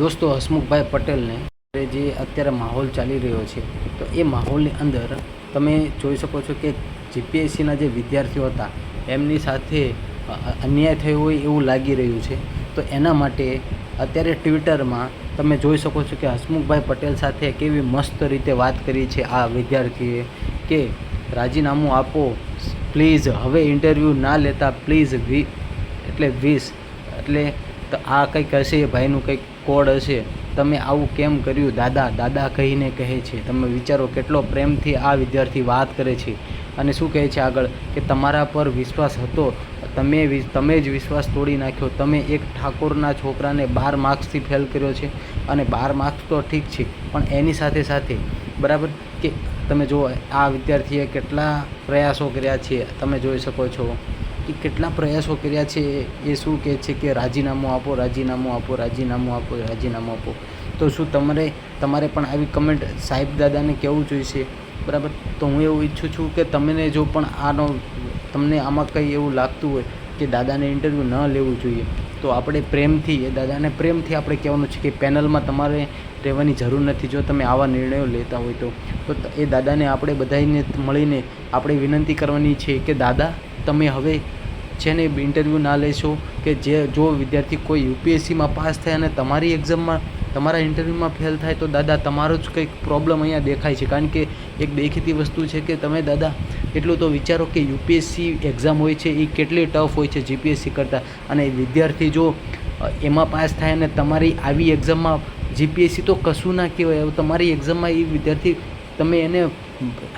દોસ્તો હસમુખભાઈ પટેલને જે અત્યારે માહોલ ચાલી રહ્યો છે તો એ માહોલની અંદર તમે જોઈ શકો છો કે જીપીએસસીના જે વિદ્યાર્થીઓ હતા એમની સાથે અન્યાય થયો હોય એવું લાગી રહ્યું છે. તો એના માટે અત્યારે ટ્વિટરમાં તમે જોઈ શકો છો કે હસમુખભાઈ પટેલ સાથે કેવી મસ્ત રીતે વાત કરી છે આ વિદ્યાર્થીએ કે રાજીનામું આપો પ્લીઝ, હવે ઇન્ટરવ્યૂ ના લેતા પ્લીઝ, એટલે આ કંઈક હશે એ ભાઈનું કંઈક કોડ હશે. તમે આવું કેમ કર્યું દાદા, દાદા કહીને કહે છે. તમે વિચારો કેટલો પ્રેમથી આ વિદ્યાર્થી વાત કરે છે અને શું કહે છે આગળ કે તમારા પર વિશ્વાસ હતો, તમે જ વિશ્વાસ તોડી નાખ્યો. તમે એક ઠાકોરના છોકરાને 12 માર્ક્સથી ફેલ કર્યો છે અને 12 માર્ક્સ તો ઠીક છે પણ એની સાથે સાથે બરાબર કે તમે જુઓ આ વિદ્યાર્થીએ કેટલા પ્રયાસો કર્યા છે. તમે જોઈ શકો છો કે કેટલા પ્રયાસો કર્યા છે. એ શું કહે છે કે રાજીનામું આપો, રાજીનામું આપો, રાજીનામું આપો, રાજીનામું આપો. તો શું તમારે પણ આવી કમેન્ટ સાહેબ દાદાને કહેવું જોઈશે બરાબર. તો હું એવું ઈચ્છું છું કે તમને જો પણ તમને આમાં કંઈ એવું લાગતું હોય કે દાદાને ઇન્ટરવ્યૂ ન લેવું જોઈએ તો આપણે પ્રેમથી એ દાદાને પ્રેમથી આપણે કહેવાનું છે કે પેનલમાં તમારે રહેવાની જરૂર નથી જો તમે આવા નિર્ણયો લેતા હોય તો એ દાદાને આપણે બધાને મળીને આપણે વિનંતી કરવાની છે કે દાદા તમે હવે છે ને ઇન્ટરવ્યૂ ના લેશો કે જો વિદ્યાર્થી કોઈ યુપીએસસીમાં પાસ થાય અને તમારી એક્ઝામમાં તમારા ઇન્ટરવ્યૂમાં ફેલ થાય તો દાદા તમારો જ કંઈક પ્રોબ્લેમ અહીંયા દેખાય છે. કારણ કે એક દેખીતી વસ્તુ છે કે તમે દાદા એટલું તો વિચારો કે યુપીએસસી એક્ઝામ હોય છે એ કેટલી ટફ હોય છે જીપીએસસી કરતાં, અને વિદ્યાર્થી જો એમાં પાસ થાય અને તમારી આવી એક્ઝામમાં જીપીએસસી તો કશું ના કહેવાય. તમારી એક્ઝામમાં એ વિદ્યાર્થી તમે એને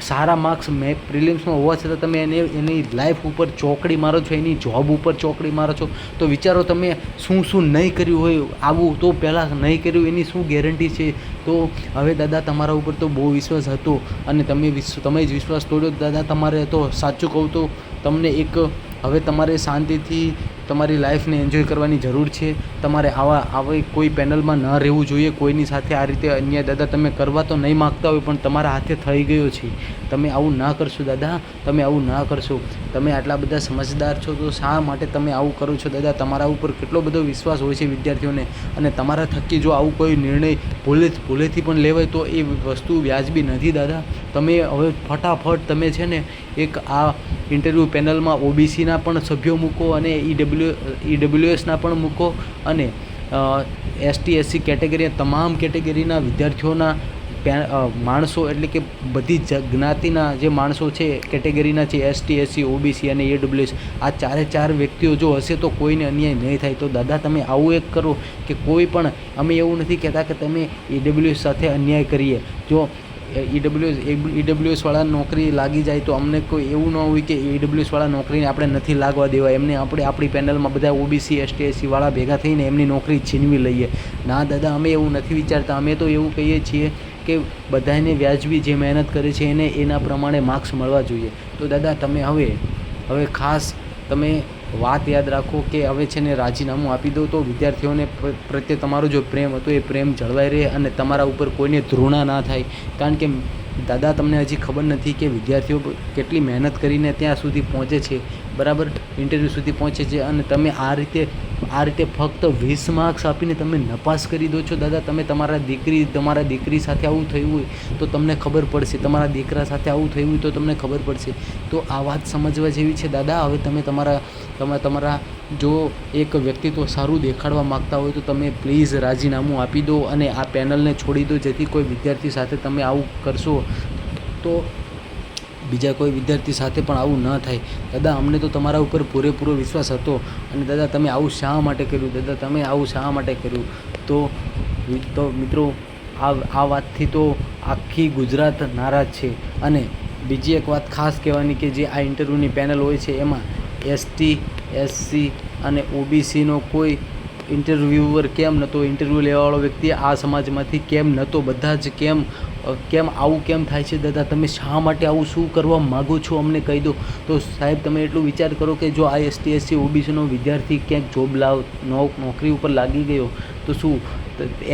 સારા માર્ક્સ પ્રિલિમ્સમાં હોવા છતાં તમે એની લાઈફ ઉપર ચોકડી મારો છો, એની જોબ ઉપર ચોકડી મારો છો. તો વિચારો તમે શું નહીં કર્યું હોય આવું તો પહેલાં નહીં કર્યું એની શું ગેરંટી છે. તો હવે દાદા તમારા ઉપર તો બહુ વિશ્વાસ હતો અને તમે જ વિશ્વાસ તોડ્યો દાદા. તમારે તો સાચું કહું તો તમને હવે તમારે શાંતિથી તમારી લાઈફને એન્જોય કરવાની જરૂર છે. તમારે આવા કોઈ પેનલમાં ન રહેવું જોઈએ. કોઈની સાથે આ રીતે અન્યાય દાદા તમે કરવા તો નહીં માગતા હોય પણ તમારા હાથે થઈ ગયો છે. તમે આવું ના કરશો દાદા, તમે આવું ના કરશો. તમે આટલા બધા સમજદાર છો તો શા માટે તમે આવું કરો છો દાદા. તમારા ઉપર કેટલો બધો વિશ્વાસ હોય છે વિદ્યાર્થીઓને અને તમારા થકી જો આવું કોઈ નિર્ણય ભૂલેથી પણ લેવાય તો એ વસ્તુ વ્યાજબી નથી દાદા. તમે હવે ફટાફટ તમે છે ને એક આ ઇન્ટરવ્યૂ પેનલમાં ઓબીસીના પણ સભ્યો મૂકો અને ઈડબ્લ્યુએસના પણ મૂકો અને એસટી એસસી કેટેગરી તમામ કેટેગરીના વિદ્યાર્થીઓના માણસો એટલે કે બધી જ્ઞાતિના જે માણસો છે કેટેગરીના છે એસટી એસસી ઓબીસી અને ઈડબ્લ્યુએસ આ ચારે વ્યક્તિઓ જો હશે તો કોઈને અન્યાય નહીં થાય. તો દાદા તમે આવું એક કરો કે કોઈ પણ અમે એવું નથી કહેતા કે તમે ઈડબ્લ્યુએસ સાથે અન્યાય કરીએ. જો ઈડબ્લ્યુએસવાળા નોકરી લાગી જાય તો અમને કોઈ એવું ન હોય કે ઈડબ્લ્યુએસવાળા નોકરીને આપણે નથી લાગવા દેવા, એમને આપણે આપણી પેનલમાં બધા ઓબીસી એસટી એસસીવાળા ભેગા થઈને એમની નોકરી છીનવી લઈએ. ના દાદા અમે એવું નથી વિચારતા. અમે તો એવું કહીએ છીએ કે બધાને વ્યાજબી જે મહેનત કરે છે એને એના પ્રમાણે માર્ક્સ મળવા જોઈએ. તો દાદા તમે હવે ખાસ તમે વાત યાદ રાખો કે હવે છે ને રાજીનામું આપી દો તો વિદ્યાર્થીઓને પ્રત્યે તમારો જો પ્રેમ હતો એ પ્રેમ જળવાઈ રહે અને તમારા ઉપર કોઈને ધૃણા ના થાય. કારણ કે દાદા તમને હજી ખબર નથી કે વિદ્યાર્થીઓ કેટલી મહેનત કરીને ત્યાં સુધી પહોંચે છે બરાબર, ઇન્ટરવ્યૂ સુધી પહોંચે છે અને તમે આ રીતે ફક્ત 20 માર્ક્સ આપીને તમે નપાસ કરી દો છો દાદા. તમે તમારા દીકરી સાથે આવું થયું હોય તો તમને ખબર પડશે, તમારા દીકરા સાથે આવું થયું હોય તો તમને ખબર પડશે. તો આ વાત સમજવા જેવી છે દાદા. હવે તમે તમારા જો એક વ્યક્તિત્વ સારું દેખાડવા માગતા હોય તો તમે પ્લીઝ રાજીનામું આપી દો અને આ પેનલને છોડી દો. જેથી કોઈ વિદ્યાર્થી સાથે તમે આવું કરશો તો બીજા કોઈ વિદ્યાર્થી સાથે પણ આવું ન થાય. દાદા અમને તો તમારા ઉપર પૂરેપૂરો વિશ્વાસ હતો અને દાદા તમે આવું શા માટે કર્યું દાદા, તમે આવું શા માટે કર્યું. તો મિત્રો આ વાતથી તો આખી ગુજરાત નારાજ છે. અને બીજી એક વાત ખાસ કહેવાની કે જે આ ઇન્ટરવ્યૂની પેનલ હોય છે એમાં એસટી એસસી અને ઓબીસીનો કોઈ ઇન્ટરવ્યૂઅર કેમ નહોતો, ઇન્ટરવ્યૂ લેવાવાળો વ્યક્તિ આ સમાજમાંથી કેમ નહોતો, બધા જ કેમ આવું કેમ થાય છે દાદા. તમે શા માટે આવું શું કરવા માગો છો અમને કહી દો. તો સાહેબ તમે એટલું વિચાર કરો કે જો આ એસટી એસસી ઓબીસીનો વિદ્યાર્થી ક્યાંક નોકરી ઉપર લાગી ગયો તો શું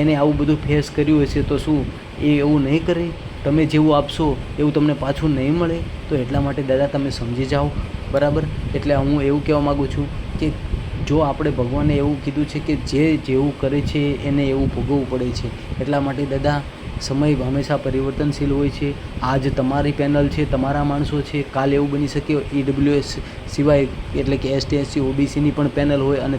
એને આવું બધું ફેસ કર્યું હશે તો શું એ એવું નહીં કરે. તમે જેવું આપશો એવું તમને પાછું નહીં મળે. તો એટલા માટે દાદા તમે સમજી જાઓ બરાબર. એટલે હું એવું કહેવા માગું છું કે જો આપણે ભગવાને એવું કીધું છે કે જે જેવું કરે છે એને એવું ભોગવવું પડે છે. એટલા માટે દાદા સમય હંમેશા પરિવર્તનશીલ હોય છે. આજ તમારી પેનલ છે, તમારા માણસો છે, કાલ એવું બની શકે EWS સિવાય એટલે કે ST SC OBCની પણ પેનલ હોય અને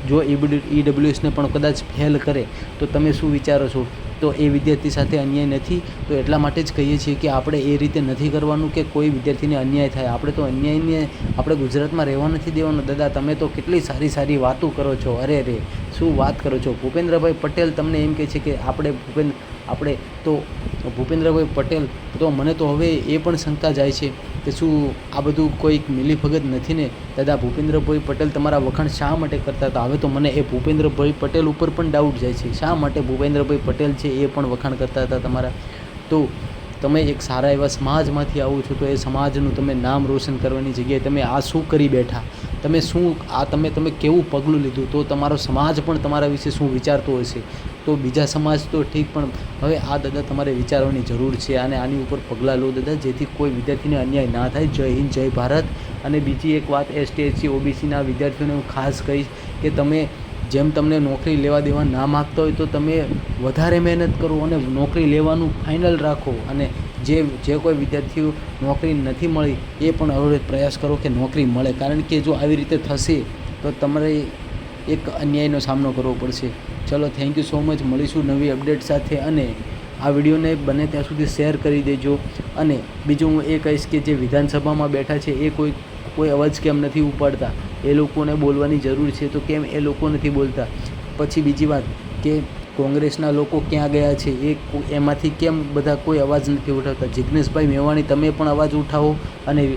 જો EWSને પણ કદાચ ફેલ કરે તો તમે શું વિચારો છો? તો એ વિદ્યાર્થી સાથે અન્યાય નથી. તો એટલા માટે જ કહીએ છીએ કે આપણે એ રીતે નથી કરવાનું કે કોઈ વિદ્યાર્થીને અન્યાય થાય. આપણે તો અન્યાયને આપણે ગુજરાતમાં રહેવા નથી દેવાનું. દાદા તમે તો કેટલી સારી સારી વાતો કરો છો. અરે શું વાત કરો છો. ભૂપેન્દ્રભાઈ પટેલ તમને એમ કહે છે કે આપણે તો ભૂપેન્દ્રભાઈ પટેલ તો મને તો હવે એ પણ શંકા જાય છે કે શું આ બધું કોઈક મિલીભગત નથી ને? દાદા ભૂપેન્દ્રભાઈ પટેલ તમારા વખાણ શા માટે કરતા હતા? હવે તો મને એ ભૂપેન્દ્રભાઈ પટેલ ઉપર પણ ડાઉટ જાય છે. શા માટે ભૂપેન્દ્રભાઈ પટેલ છે એ પણ વખાણ કરતા હતા તમારા? તો તમે એક સારા એવા સમાજમાંથી આવો છો તો એ સમાજનું તમે નામ રોશન કરવાની જગ્યાએ તમે આ શું કરી બેઠા? તમે કેવું પગલું લીધું? તો તમારો સમાજ પણ તમારા વિશે શું વિચારતો હશે? તો બીજા સમાજ તો ઠીક, પણ હવે આ દાદા તમારે વિચારવાની જરૂર છે અને આની ઉપર પગલાં લો દાદા, જેથી કોઈ વિદ્યાર્થીને અન્યાય ના થાય. જય હિન્દ, જય ભારત. અને બીજી એક વાત ST SC OBCના વિદ્યાર્થીઓને હું ખાસ કહીશ કે તમે જેમ તમને નોકરી લેવા દેવા ના માગતા હોય તો તમે વધારે મહેનત કરો અને નોકરી લેવાનું ફાઇનલ રાખો. અને જે કોઈ વિદ્યાર્થીઓ નોકરી નથી મળી એ પણ હવે પ્રયાસ કરો કે નોકરી મળે, કારણ કે જો આવી રીતે થશે તો તમારે એક અન્યાયનો સામનો કરવો પડશે. ચલો, થેન્ક યુ સો મચ. મળીશું નવી અપડેટ સાથે અને આ વિડીયોને બને ત્યાં સુધી શેર કરી દેજો. અને બીજું હું એ કહીશ કે જે વિધાનસભામાં બેઠા છે એ કોઈ અવાજ કેમ નથી ઉપાડતા? એ લોકોને બોલવાની જરૂર છે તો કેમ એ લોકો નથી બોલતા? પછી બીજી વાત કે કોંગ્રેસના લોકો ક્યાં ગયા છે? એમાંથી કેમ બધા કોઈ અવાજ નથી ઉઠાવતા? જિગ્નેશભાઈ મેવાણી તમે પણ અવાજ ઉઠાવો. અને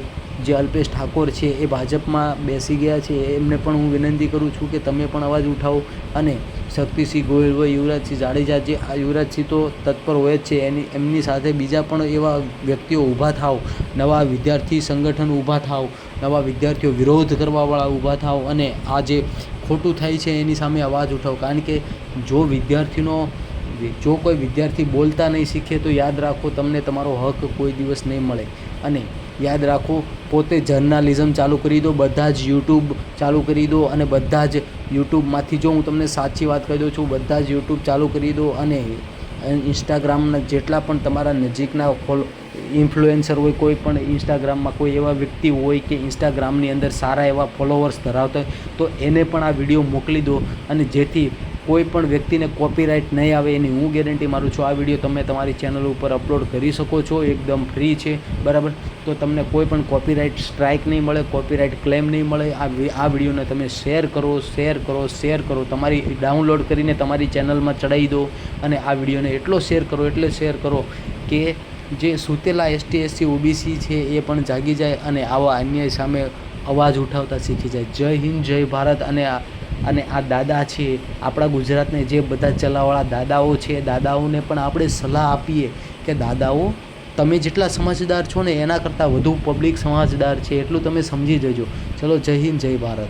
જે અલ્પેશ ઠાકોર છે એ ભાજપમાં બેસી ગયા છે એમને પણ હું વિનંતી કરું છું કે તમે પણ અવાજ ઉઠાવો. અને શક્તિસિંહ ગોહિલ હોય, યુવરાજસિંહ જાડેજા, જે આ યુવરાજસિંહ તો તત્પર હોય જ છે, એમની સાથે બીજા પણ એવા વ્યક્તિઓ ઊભા થાવ, નવા વિદ્યાર્થી સંગઠન ઊભા થાવ, નવા વિદ્યાર્થીઓ વિરોધ કરવાવાળા ઊભા થાવ અને આ જે ખોટું થાય છે એની સામે અવાજ ઉઠાવો. કારણ કે જો કોઈ વિદ્યાર્થી બોલતા નહીં શીખે તો યાદ રાખો તમને તમારો હક કોઈ દિવસ નહીં મળે. અને યાદ રાખો, પોતે જર્નાલિઝમ ચાલુ કરી દો, બધા જ YouTube ચાલુ કરી દો અને બધા જ YouTubeમાંથી, જો હું તમને સાચી વાત કહી દઉં છું, બધા જ YouTube ચાલુ કરી દો અને ઇન્સ્ટાગ્રામના જેટલા પણ તમારા નજીકના ઇન્ફ્લુએન્સર હોય, કોઈ પણ ઇન્સ્ટાગ્રામમાં કોઈ એવા વ્યક્તિ હોય કે ઇન્સ્ટાગ્રામની અંદર સારા એવા ફોલોવર્સ ધરાવતા હોય તો એને પણ આ વિડીયો મોકલી દો. અને જેથી કોઈ પણ વ્યક્તિને કોપીરાઇટ નહીં આવે એની હું ગેરંટી મારું છું. આ વિડીયો તમે તમારી ચેનલ ઉપર અપલોડ કરી શકો છો, એકદમ ફ્રી છે, બરાબર? તો તમને કોઈ પણ કોપીરાઇટ સ્ટ્રાઇક નહીં મળે, કોપીરાઇટ ક્લેમ નહીં મળે. આ વિડીયોને તમે શેર કરો, તમારી ડાઉનલોડ કરીને તમારી ચેનલમાં ચડાવી દો અને આ વિડીયોને એટલો શેર કરો કે જે સૂતેલા ST SC OBC છે એ પણ જાગી જાય અને આવા અન્યાય સામે અવાજ ઉઠાવતા શીખી જાય. જય હિન્દ, જય ભારત. અને આ દાદા છે આપણા ગુજરાતને જે બધા ચલાવવાળા દાદાઓ છે, દાદાઓને પણ આપણે સલાહ આપીએ કે દાદાઓ, તમે જેટલા સમજદાર છો ને એના કરતાં વધુ પબ્લિક સમજદાર છે, એટલું તમે સમજી જજો. ચલો, જય હિન્દ, જય ભારત.